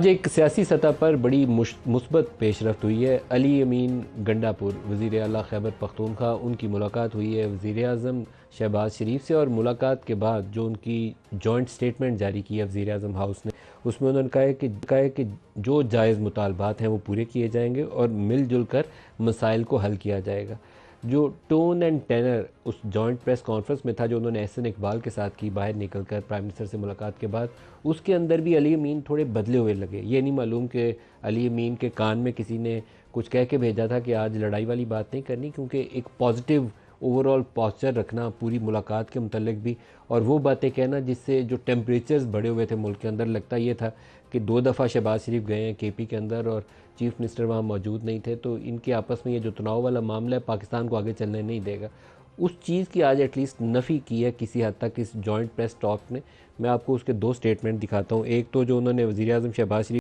आज एक सियासी सतह पर बड़ी मुस्बत पेशरफ्त हुई है। अली अमीन गंडापुर वज़ीर आला खैबर पख्तूनख्वा, उनकी मुलाकात हुई है वज़ीर आज़म शहबाज शरीफ से। और मुलाकात के बाद जो उनकी जॉइंट स्टेटमेंट जारी की है वज़ीर आज़म हाउस ने, उसमें उन्होंने कहा है कि जो जायज़ मुतालबात हैं वो पूरे किए जाएंगे और मिलजुल कर मसाइल को हल किया जाएगा। जो टोन एंड टेनर उस जॉइंट प्रेस कॉन्फ्रेंस में था जो उन्होंने एहसन इकबाल के साथ की बाहर निकलकर प्राइम मिनिस्टर से मुलाकात के बाद, उसके अंदर भी अली अमीन थोड़े बदले हुए लगे। ये नहीं मालूम कि अली अमीन के कान में किसी ने कुछ कह के भेजा था कि आज लड़ाई वाली बात नहीं करनी, क्योंकि एक पॉजिटिव ओवरऑल पॉस्चर रखना पूरी मुलाकात के मुतल्लिक भी, और वो बातें कहना जिससे जो टेम्परेचर्स बढ़े हुए थे मुल्क के अंदर, लगता ये था कि 2 दफ़ा शहबाज शरीफ गए हैं केपी के अंदर और चीफ मिनिस्टर वहाँ मौजूद नहीं थे, तो इनके आपस में ये जो तनाव वाला मामला है पाकिस्तान को आगे चलने नहीं देगा। उस चीज़ की आज एटलीस्ट नफ़ी की है किसी हद तक इस जॉइंट प्रेस टॉक ने। मैं आपको उसके दो स्टेटमेंट दिखाता हूँ। एक तो जो उन्होंने वज़ीर आज़म शहबाज शरीफ